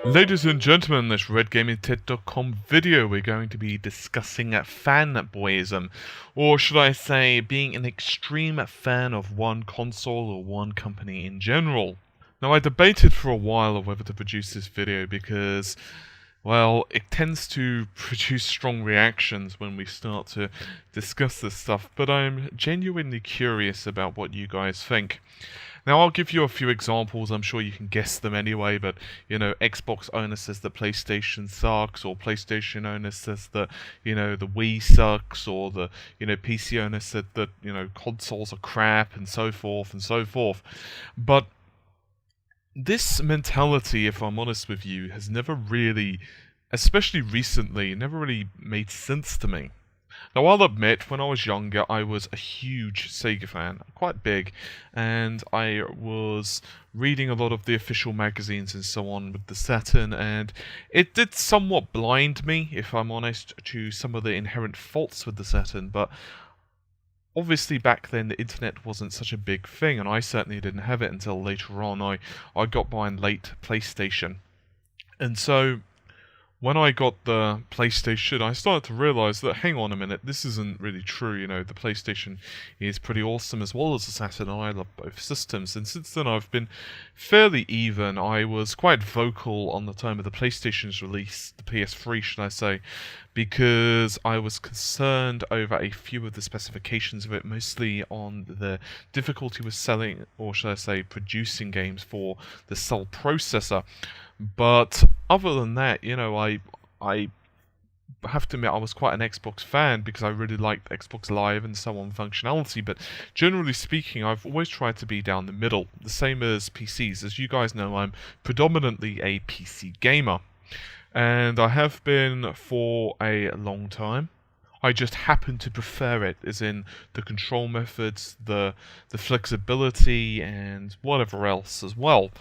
Ladies and gentlemen, in this RedGamingTech.com video, we're going to be discussing fanboyism, or should I say, being an extreme fan of one console or one company in general. Now, I debated for a while of whether to produce this video because, well, it tends to produce strong reactions when we start to discuss this stuff, but I'm genuinely curious about what you guys think. Now, I'll give you a few examples. I'm sure you can guess them anyway, but, Xbox owner says that PlayStation sucks, or PlayStation owner says that, the Wii sucks, or the, PC owner said that, consoles are crap, and so forth, and so forth. But this mentality, if I'm honest with you, has never really, especially recently, never really made sense to me. Now, I'll admit, when I was younger, I was a huge Sega fan, quite big, and I was reading a lot of the official magazines and so on with the Saturn, and it did somewhat blind me, if I'm honest, to some of the inherent faults with the Saturn, but obviously back then the internet wasn't such a big thing, and I certainly didn't have it until later on. I got mine late PlayStation, and so when I got the PlayStation, I started to realize that, hang on a minute, this isn't really true. The PlayStation is pretty awesome as well as the Saturn, and I love both systems. And since then, I've been fairly even. I was quite vocal on the time of the PlayStation's release, the PS3, should I say, because I was concerned over a few of the specifications of it, mostly on the difficulty with selling, or should I say, producing games for the cell processor. But other than that, I have to admit I was quite an Xbox fan because I really liked Xbox Live and so on functionality, but generally speaking, I've always tried to be down the middle, the same as PCs. As you guys know, I'm predominantly a PC gamer, and I have been for a long time. I just happen to prefer it, as in the control methods, the flexibility, and whatever else as well.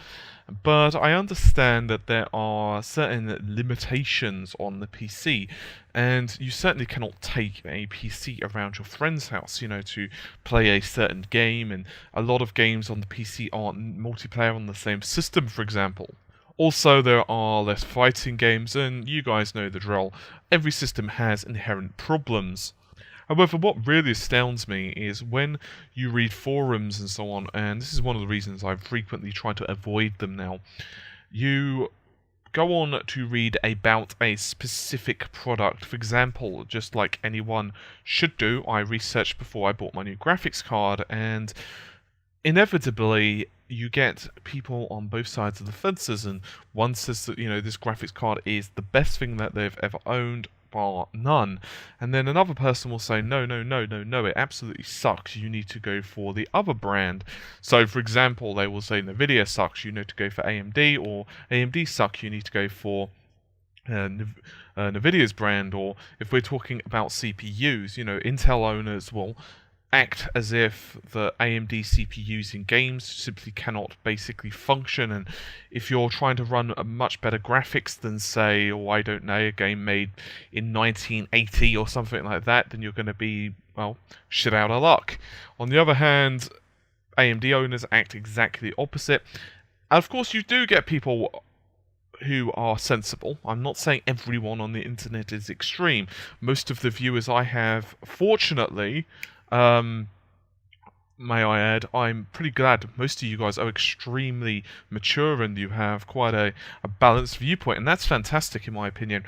But I understand that there are certain limitations on the PC, and you certainly cannot take a PC around your friend's house, to play a certain game, and a lot of games on the PC aren't multiplayer on the same system, for example. Also, there are less fighting games, and you guys know the drill. Every system has inherent problems. However, what really astounds me is when you read forums and so on, and this is one of the reasons I frequently try to avoid them now. You go on to read about a specific product. For example, just like anyone should do, I researched before I bought my new graphics card, and inevitably you get people on both sides of the fences, and one says that, this graphics card is the best thing that they've ever owned, bar none. And then another person will say, no, no, no, no, no, it absolutely sucks. You need to go for the other brand. So, for example, they will say Nvidia sucks. You need to go for AMD, or AMD sucks. You need to go for Nvidia's brand. Or if we're talking about CPUs, Intel owners will act as if the AMD CPUs in games simply cannot basically function, and if you're trying to run a much better graphics than, say, or I don't know, a game made in 1980 or something like that, then you're going to be, well, shit out of luck. On the other hand, AMD owners act exactly the opposite. And of course, you do get people who are sensible. I'm not saying everyone on the internet is extreme. Most of the viewers I have, fortunately, may I add, I'm pretty glad most of you guys are extremely mature and you have quite a balanced viewpoint, and that's fantastic in my opinion.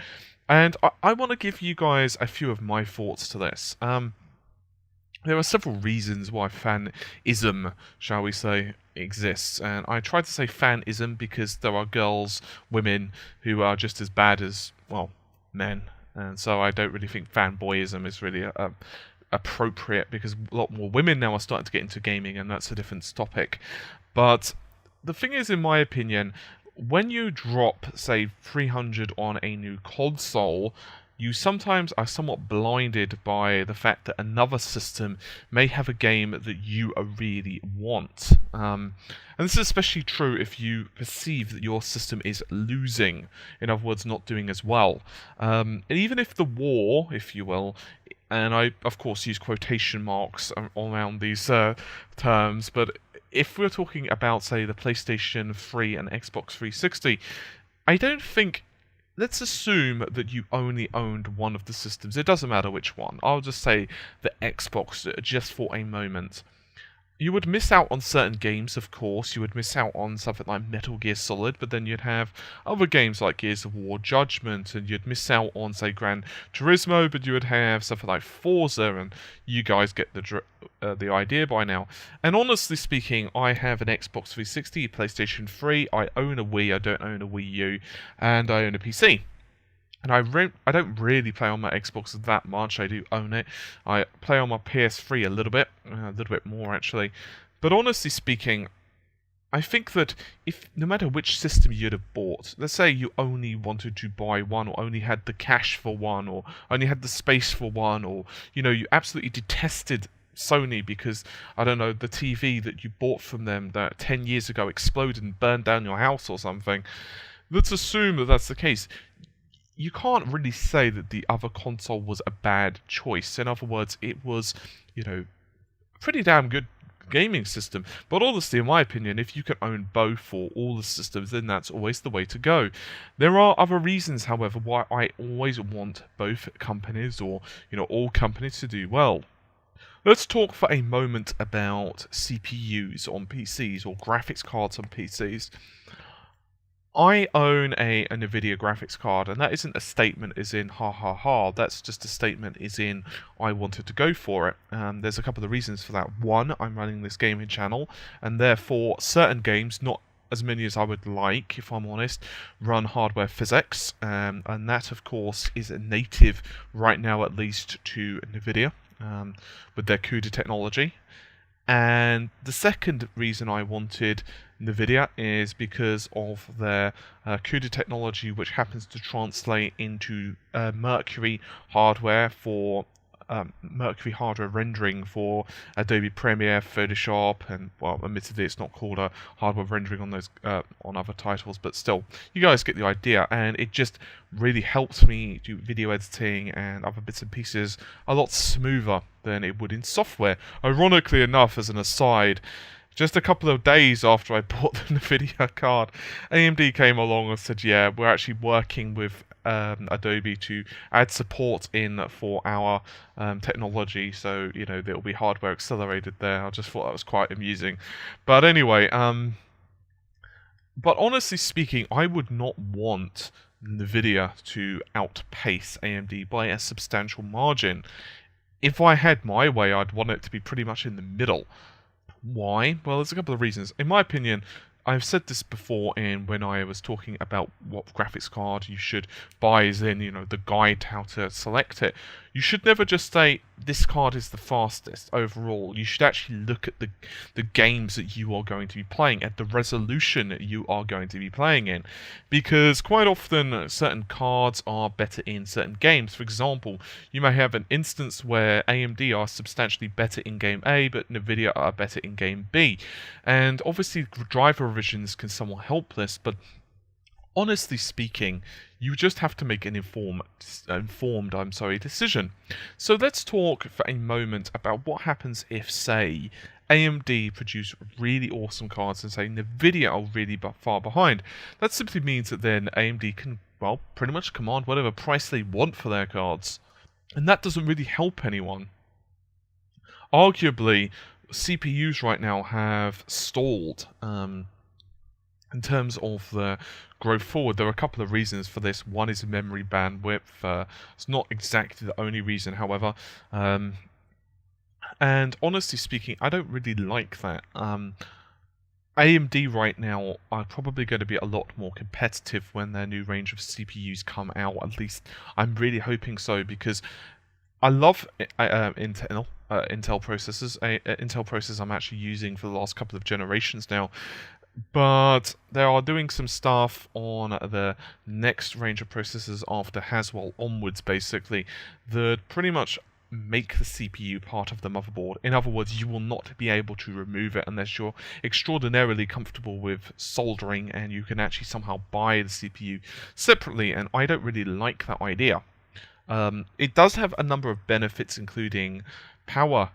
And I want to give you guys a few of my thoughts to this. There are several reasons why fanism, shall we say, exists. And I try to say fanism because there are girls, women, who are just as bad as, well, men. And so I don't really think fanboyism is really appropriate, because a lot more women now are starting to get into gaming, and that's a different topic. But the thing is, in my opinion, when you drop, say, 300 on a new console, you sometimes are somewhat blinded by the fact that another system may have a game that you really want. And this is especially true if you perceive that your system is losing, in other words, not doing as well. And even if the war, if you will, and I, of course, use quotation marks around these terms, but if we're talking about, say, the PlayStation 3 and Xbox 360, I don't think. Let's assume that you only owned one of the systems. It doesn't matter which one. I'll just say the Xbox just for a moment. You would miss out on certain games, of course. You would miss out on something like Metal Gear Solid, but then you'd have other games like Gears of War Judgment, and you'd miss out on, say, Gran Turismo, but you would have something like Forza, and you guys get the idea by now. And honestly speaking, I have an Xbox 360, PlayStation 3, I own a Wii, I don't own a Wii U, and I own a PC. And I don't really play on my Xbox that much. I do own it. I play on my PS3 a little bit more actually. But honestly speaking, I think that if no matter which system you'd have bought, let's say you only wanted to buy one, or only had the cash for one, or only had the space for one, or you absolutely detested Sony because, I don't know, the TV that you bought from them that 10 years ago exploded and burned down your house or something. Let's assume that that's the case. You can't really say that the other console was a bad choice. In other words, it was, pretty damn good gaming system. But honestly, in my opinion, if you can own both or all the systems, then that's always the way to go. There are other reasons, however, why I always want both companies or, all companies to do well. Let's talk for a moment about CPUs on PCs or graphics cards on PCs. I own a NVIDIA graphics card, and that isn't a statement as in ha ha ha, that's just a statement as in I wanted to go for it. There's a couple of reasons for that. One, I'm running this gaming channel, and therefore certain games, not as many as I would like, if I'm honest, run hardware physics, and that of course is native right now at least to NVIDIA with their CUDA technology. And the second reason I wanted NVIDIA is because of their CUDA technology, which happens to translate into Mercury hardware for Mercury hardware rendering for Adobe Premiere, Photoshop, and, well, admittedly it's not called a hardware rendering on those on other titles, but still, you guys get the idea. And it just really helps me do video editing and other bits and pieces a lot smoother than it would in software. Ironically enough, as an aside, just a couple of days after I bought the NVIDIA card, AMD came along and said, yeah, we're actually working with Adobe to add support in for our technology, so there'll be hardware accelerated there. I just thought that was quite amusing. But anyway, but honestly speaking, I would not want NVIDIA to outpace AMD by a substantial margin. If I had my way, I'd want it to be pretty much in the middle. Why? Well, there's a couple of reasons. In my opinion, I've said this before when I was talking about what graphics card you should buy, as in, the guide to how to select it. You should never just say, this card is the fastest overall. You should actually look at the games that you are going to be playing, at the resolution you are going to be playing in. Because quite often, certain cards are better in certain games. For example, you may have an instance where AMD are substantially better in game A, but NVIDIA are better in game B. And obviously, driver revisions can somewhat help this, but honestly speaking, you just have to make an informed decision. So let's talk for a moment about what happens if, say, AMD produce really awesome cards and say NVIDIA are really far behind. That simply means that then AMD can, well, pretty much command whatever price they want for their cards. And that doesn't really help anyone. Arguably, CPUs right now have stalled in terms of the growth forward. There are a couple of reasons for this. One is memory bandwidth. It's not exactly the only reason, however. And honestly speaking, I don't really like that. AMD right now are probably going to be a lot more competitive when their new range of CPUs come out. At least I'm really hoping so, because I love Intel processors. Intel processors I'm actually using for the last couple of generations now. But they are doing some stuff on the next range of processors after Haswell onwards, basically, that pretty much make the CPU part of the motherboard. In other words, you will not be able to remove it unless you're extraordinarily comfortable with soldering and you can actually somehow buy the CPU separately, and I don't really like that idea. It does have a number of benefits, including power,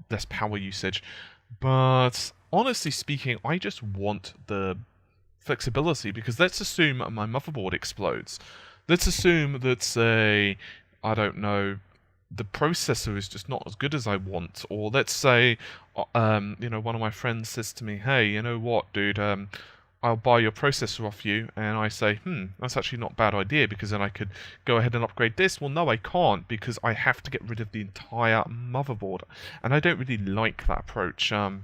less power usage, but honestly speaking, I just want the flexibility, because let's assume my motherboard explodes. Let's assume that, say, I don't know, the processor is just not as good as I want, or let's say, one of my friends says to me, "Hey, you know what, dude? I'll buy your processor off you," and I say, that's actually not a bad idea, because then I could go ahead and upgrade this. Well, no, I can't, because I have to get rid of the entire motherboard, and I don't really like that approach. I've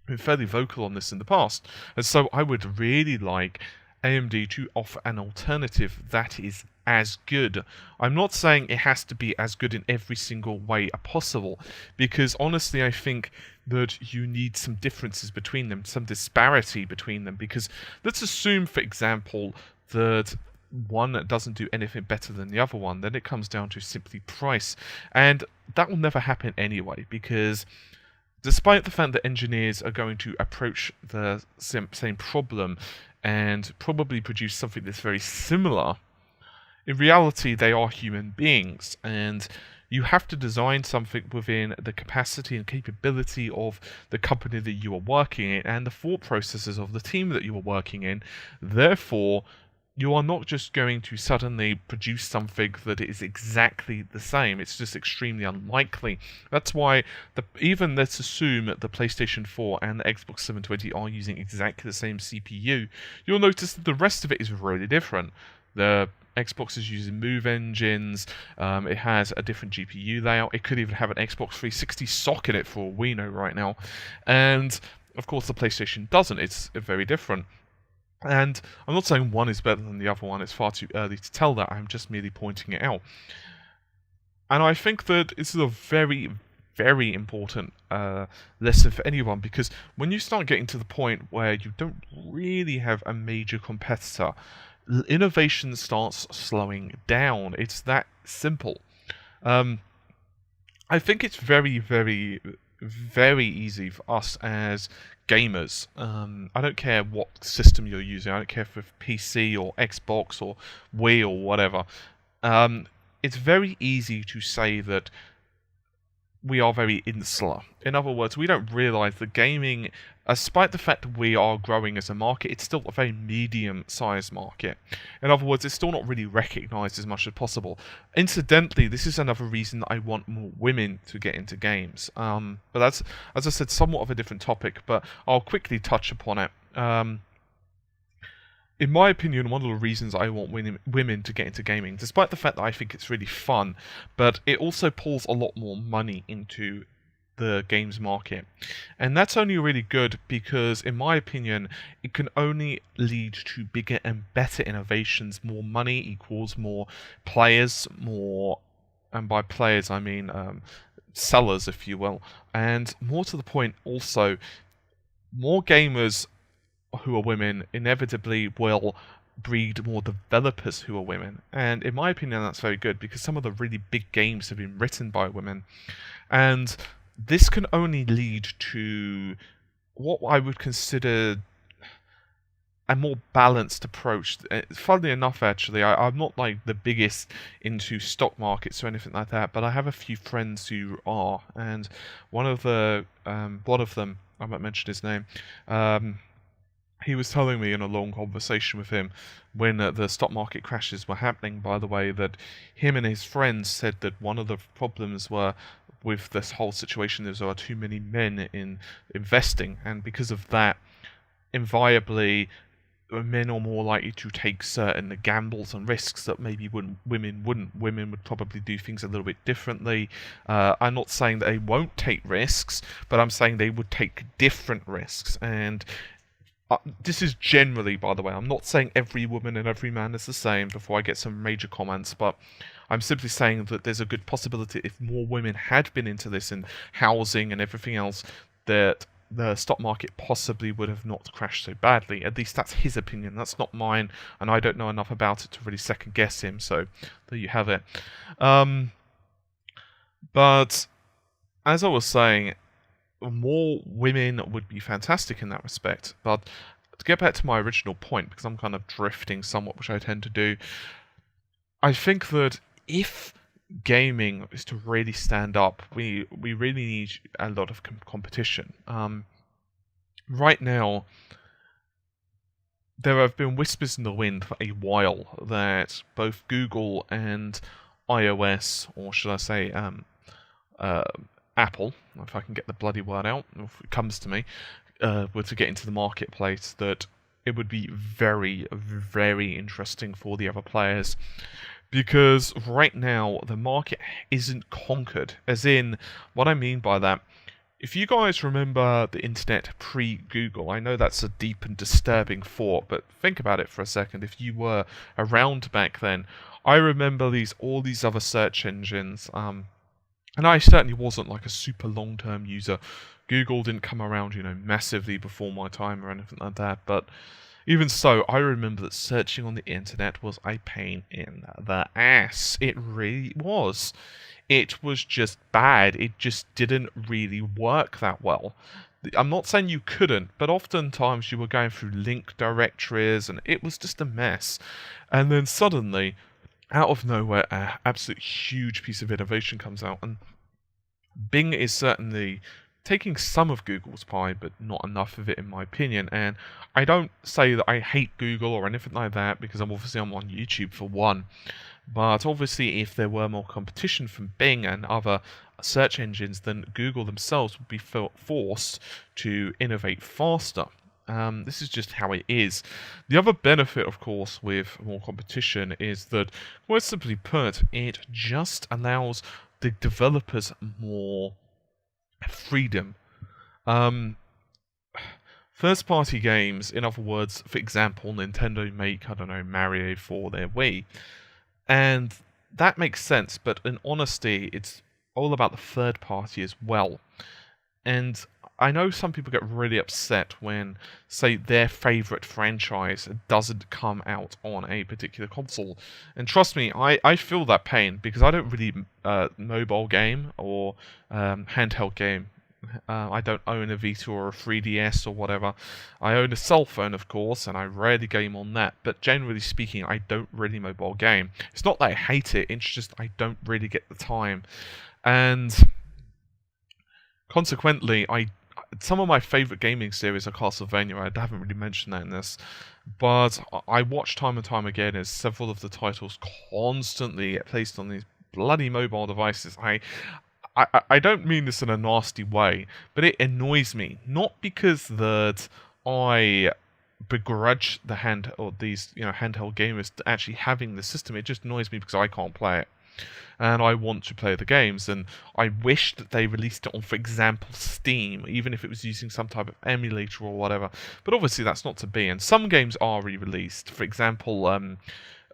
been fairly vocal on this in the past, and so I would really like AMD to offer an alternative that is as good. I'm not saying it has to be as good in every single way possible, because honestly I think that you need some differences between them, some disparity between them, because let's assume, for example, that one doesn't do anything better than the other one, then it comes down to simply price, and that will never happen anyway, because despite the fact that engineers are going to approach the same problem and probably produce something that's very similar, in reality they are human beings, and you have to design something within the capacity and capability of the company that you are working in and the thought processes of the team that you are working in. Therefore, you are not just going to suddenly produce something that is exactly the same. It's just extremely unlikely. That's why, even let's assume that the PlayStation 4 and the Xbox 720 are using exactly the same CPU, you'll notice that the rest of it is really different. The Xbox is using Move engines, it has a different GPU layout, it could even have an Xbox 360 socket in it for all we know right now, and of course the PlayStation doesn't. It's very different. And I'm not saying one is better than the other one, it's far too early to tell that, I'm just merely pointing it out. And I think that this is a very, very important lesson for anyone, because when you start getting to the point where you don't really have a major competitor, innovation starts slowing down. It's that simple. I think it's very, very, very easy for us as gamers. I don't care what system you're using. I don't care if it's PC or Xbox or Wii or whatever. It's very easy to say that we are very insular. In other words, we don't realise that gaming, despite the fact that we are growing as a market, it's still a very medium-sized market. In other words, it's still not really recognised as much as possible. Incidentally, this is another reason that I want more women to get into games. But that's, as I said, somewhat of a different topic, but I'll quickly touch upon it. In my opinion, one of the reasons I want women to get into gaming, despite the fact that I think it's really fun, but it also pulls a lot more money into the games market. And that's only really good because, in my opinion, it can only lead to bigger and better innovations. More money equals more players, and by players I mean sellers, if you will. And more to the point also, more gamers who are women inevitably will breed more developers who are women, and in my opinion that's very good, because some of the really big games have been written by women, and this can only lead to what I would consider a more balanced approach. Funnily enough, actually, I'm not like the biggest into stock markets or anything like that, but I have a few friends who are, and one of them, I won't mention his name, he was telling me in a long conversation with him when the stock market crashes were happening, by the way, that him and his friends said that one of the problems were with this whole situation is there are too many men in investing, and because of that, invariably, men are more likely to take certain gambles and risks that maybe women wouldn't. Women would probably do things a little bit differently. I'm not saying that they won't take risks, but I'm saying they would take different risks, and this is generally, by the way, I'm not saying every woman and every man is the same before I get some major comments, but I'm simply saying that there's a good possibility if more women had been into this in housing and everything else, that the stock market possibly would have not crashed so badly. At least that's his opinion, that's not mine, and I don't know enough about it to really second guess him, so there you have it. But as I was saying, more women would be fantastic in that respect. But to get back to my original point, because I'm kind of drifting somewhat, which I tend to do, I think that if gaming is to really stand up, we really need a lot of competition. Right now, there have been whispers in the wind for a while that both Google and iOS, or should I say, uh, Apple, if I can get the bloody word out, if it comes to me, were to get into the marketplace, that it would be very, very interesting for the other players. Because right now, the market isn't conquered. As in, what I mean by that, if you guys remember the internet pre-Google, I know that's a deep and disturbing thought, but think about it for a second. If you were around back then, I remember all these other search engines, and I certainly wasn't like a super long-term user. Google didn't come around, massively before my time or anything like that, but even so, I remember that searching on the internet was a pain in the ass. It really was. It was just bad. It just didn't really work that well. I'm not saying you couldn't, but oftentimes you were going through link directories and it was just a mess. And then suddenly, out of nowhere, an absolute huge piece of innovation comes out, and Bing is certainly taking some of Google's pie, but not enough of it in my opinion. And I don't say that I hate Google or anything like that, because I'm on YouTube for one. But obviously, if there were more competition from Bing and other search engines, then Google themselves would be forced to innovate faster. This is just how it is. The other benefit, of course, with more competition is that, quite simply put, it just allows the developers more freedom. First-party games, in other words, for example, Nintendo make, I don't know, Mario for their Wii. And that makes sense, but in honesty, it's all about the third party as well. And I know some people get really upset when, say, their favorite franchise doesn't come out on a particular console. And trust me, I feel that pain, because I don't really mobile game or handheld game. I don't own a Vita or a 3DS or whatever. I own a cell phone, of course, and I rarely game on that. But generally speaking, I don't really mobile game. It's not that I hate it, it's just I don't really get the time. And consequently, some of my favourite gaming series are Castlevania. I haven't really mentioned that in this. But I watch time and time again as several of the titles constantly get placed on these bloody mobile devices. I don't mean this in a nasty way, but it annoys me. Not because that I begrudge the handheld gamers actually having the system. It just annoys me because I can't play it, and I want to play the games. And I wish that they released it on, for example, Steam, even if it was using some type of emulator or whatever. But obviously that's not to be. And some games are re-released. For example,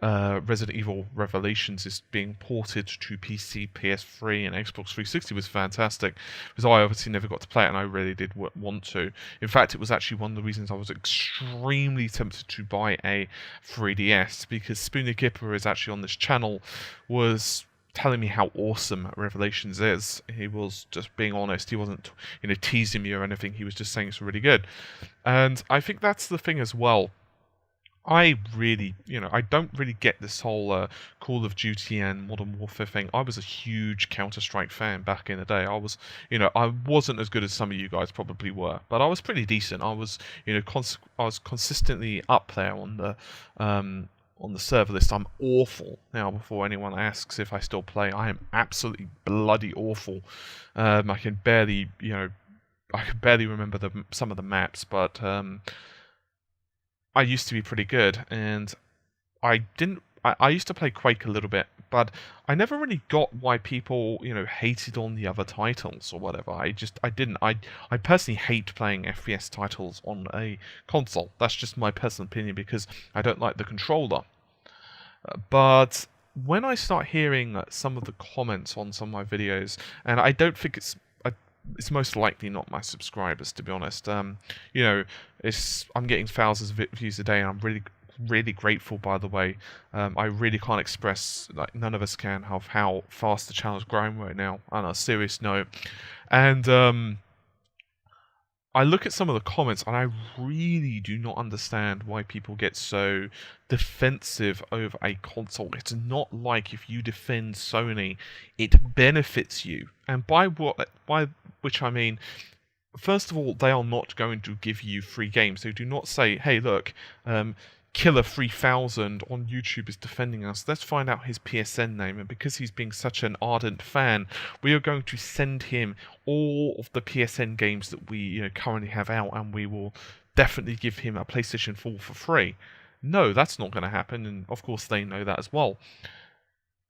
Resident Evil Revelations is being ported to PC, PS3, and Xbox 360 was fantastic, because I obviously never got to play it, and I really did want to. In fact, it was actually one of the reasons I was extremely tempted to buy a 3DS, because Spoonie Gipper is actually on this channel, was telling me how awesome Revelations is. He was just being honest. He wasn't, teasing me or anything. He was just saying it's really good. And I think that's the thing as well. I really, I don't really get this whole Call of Duty and Modern Warfare thing. I was a huge Counter-Strike fan back in the day. I was, I wasn't as good as some of you guys probably were, but I was pretty decent. I was, I was consistently up there on the server list. I'm awful now. Before anyone asks if I still play, I am absolutely bloody awful. I can barely, remember some of the maps, but I used to be pretty good, and I used to play Quake a little bit, but I never really got why people, hated on the other titles or whatever. I didn't. I personally hate playing FPS titles on a console. That's just my personal opinion, because I don't like the controller. But when I start hearing some of the comments on some of my videos, and I don't think it's most likely not my subscribers, to be honest. I'm getting thousands of views a day, and I'm really, really grateful, by the way. I really can't express, none of us can, how fast the channel's growing right now, on a serious note. And I look at some of the comments, and I really do not understand why people get so defensive over a console. It's not like if you defend Sony, it benefits you. And by which I mean, first of all, they are not going to give you free games. They do not say, hey, look, Killer 3000 on YouTube is defending us. Let's find out his PSN name. And because he's being such an ardent fan, we are going to send him all of the PSN games that we currently have out, and we will definitely give him a PlayStation 4 for free. No, that's not going to happen, and of course they know that as well.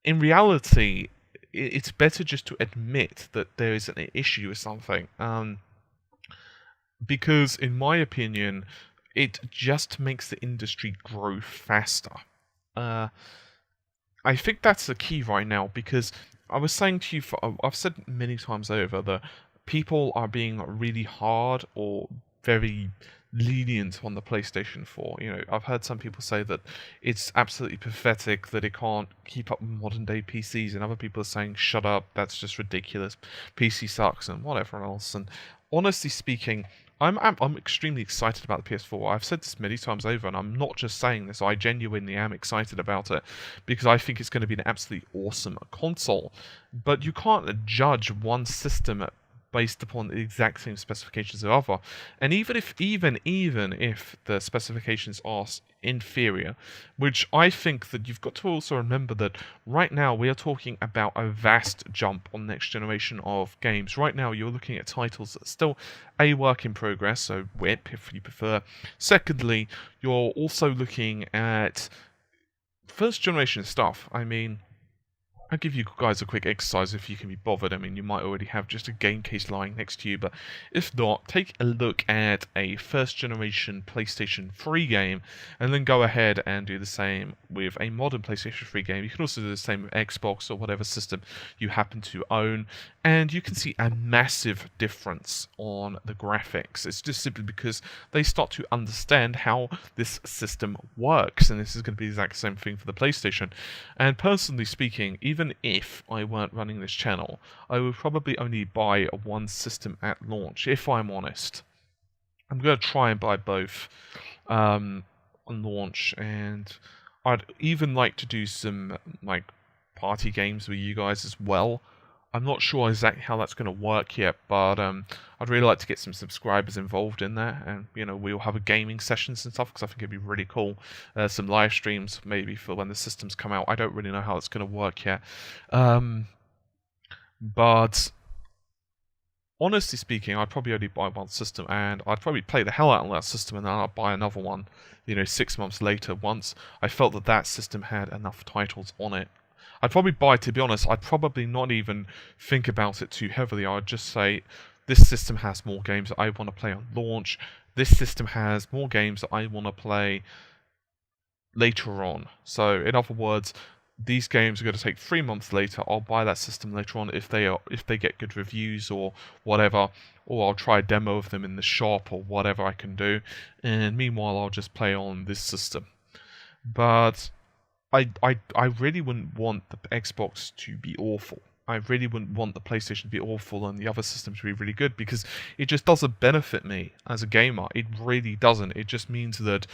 In reality, it's better just to admit that there is an issue with something. Because, in my opinion, it just makes the industry grow faster. I think that's the key right now, because I was saying to you, I've said many times over that people are being really hard or very lenient on the PlayStation 4. I've heard some people say that it's absolutely pathetic that it can't keep up with modern day PCs, and other people are saying, shut up, that's just ridiculous, PC sucks, and whatever else. And honestly speaking, I'm extremely excited about the PS4. I've said this many times over, and I'm not just saying this. I genuinely am excited about it because I think it's going to be an absolutely awesome console. But you can't judge one system based upon the exact same specifications of other. And even if the specifications are inferior, which I think that you've got to also remember that right now we are talking about a vast jump on next generation of games. Right now you're looking at titles that are still a work in progress, so WIP if you prefer. Secondly, you're also looking at first generation stuff. I mean, I'll give you guys a quick exercise if you can be bothered. I mean, you might already have just a game case lying next to you, but if not, take a look at a first-generation PlayStation 3 game, and then go ahead and do the same with a modern PlayStation 3 game. You can also do the same with Xbox or whatever system you happen to own, and you can see a massive difference on the graphics. It's just simply because they start to understand how this system works, and this is going to be the exact same thing for the PlayStation. And personally speaking, even if I weren't running this channel, I would probably only buy one system at launch, if I'm honest. I'm going to try and buy both on launch, and I'd even like to do some party games with you guys as well. I'm not sure exactly how that's going to work yet, but I'd really like to get some subscribers involved in that, and we'll have a gaming sessions and stuff, because I think it'd be really cool. Some live streams maybe for when the systems come out. I don't really know how it's going to work yet, but honestly speaking, I'd probably only buy one system, and I'd probably play the hell out of that system, and then I'd buy another one 6 months later once I felt that that system had enough titles on it. I'd probably buy, to be honest, I'd probably not even think about it too heavily. I'd just say, this system has more games that I want to play on launch. This system has more games that I want to play later on. So, in other words, these games are going to take 3 months later. I'll buy that system later on if they get good reviews or whatever, or I'll try a demo of them in the shop or whatever I can do. And meanwhile, I'll just play on this system. But I really wouldn't want the Xbox to be awful. I really wouldn't want the PlayStation to be awful and the other system to be really good, because it just doesn't benefit me as a gamer. It really doesn't. It just means that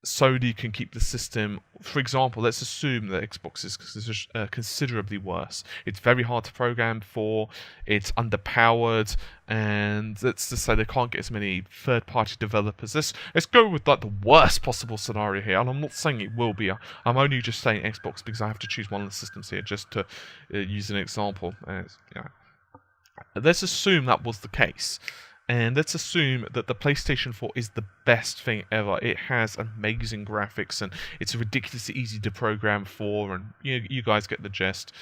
Sony can keep the system. For example, let's assume that Xbox is considerably worse. It's very hard to program for, it's underpowered, and let's just say they can't get as many third-party developers. Let's go with the worst possible scenario here, and I'm not saying it will be. I'm only just saying Xbox because I have to choose one of the systems here just to use an example. Let's assume that was the case. And let's assume that the PlayStation 4 is the best thing ever. It has amazing graphics, and it's ridiculously easy to program for, and you guys get the gist.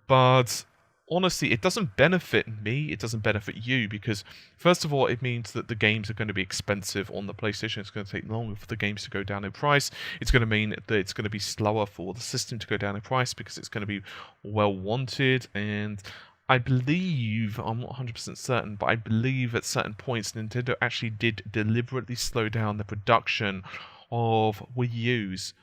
But honestly, it doesn't benefit me, it doesn't benefit you, because first of all, it means that the games are going to be expensive on the PlayStation. It's going to take longer for the games to go down in price. It's going to mean that it's going to be slower for the system to go down in price, because it's going to be well wanted. And I believe, I'm not 100% certain, but I believe at certain points Nintendo actually did deliberately slow down the production of Wii's,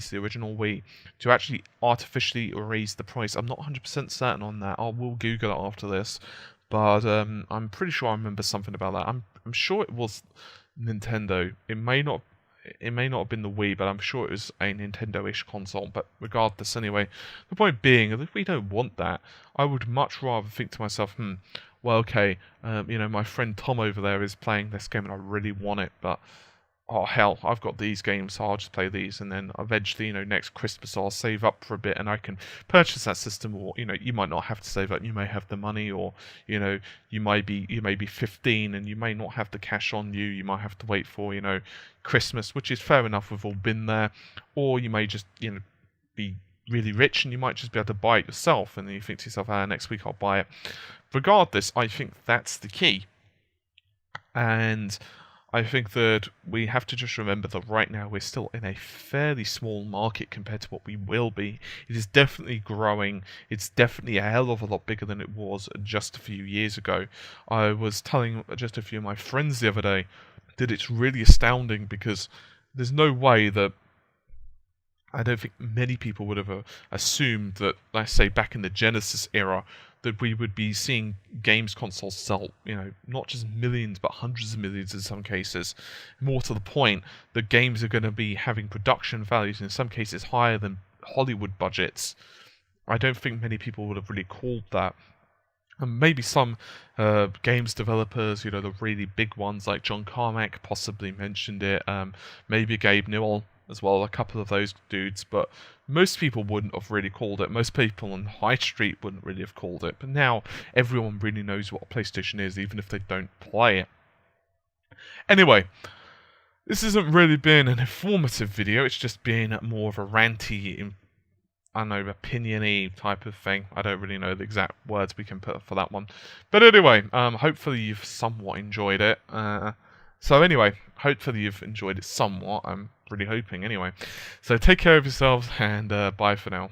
the original Wii, to actually artificially raise the price. I'm not 100% certain on that. I will Google it after this, but I'm pretty sure I remember something about that. I'm sure it was Nintendo. It may not have been the Wii, but I'm sure it was a Nintendo-ish console. But regardless, anyway, the point being, if we don't want that, I would much rather think to myself, well, okay, my friend Tom over there is playing this game and I really want it, but oh hell, I've got these games, so I'll just play these, and then eventually, next Christmas I'll save up for a bit and I can purchase that system. Or you might not have to save up, you may have the money, or you may be 15 and you may not have the cash on you. You might have to wait for Christmas, which is fair enough. We've all been there. Or you may just be really rich and you might just be able to buy it yourself, and then you think to yourself, next week I'll buy it. Regardless, I think that's the key, and I think that we have to just remember that right now we're still in a fairly small market compared to what we will be. It is definitely growing. It's definitely a hell of a lot bigger than it was just a few years ago. I was telling just a few of my friends the other day that it's really astounding, because there's no way that, I don't think many people would have assumed that, let's say back in the Genesis era, that we would be seeing games consoles sell, not just millions, but hundreds of millions in some cases. More to the point, the games are going to be having production values, in some cases higher than Hollywood budgets. I don't think many people would have really called that. And maybe some games developers, the really big ones like John Carmack possibly mentioned it, maybe Gabe Newell as well, a couple of those dudes, but most people wouldn't have really called it. Most people on High Street wouldn't really have called it, but now everyone really knows what a PlayStation is, even if they don't play it. Anyway, this hasn't really been an informative video, it's just been more of a ranty, opinion-y type of thing. I don't really know the exact words we can put for that one. But anyway, hopefully you've somewhat enjoyed it. So anyway, hopefully you've enjoyed it somewhat. I'm really hoping anyway. So take care of yourselves, and bye for now.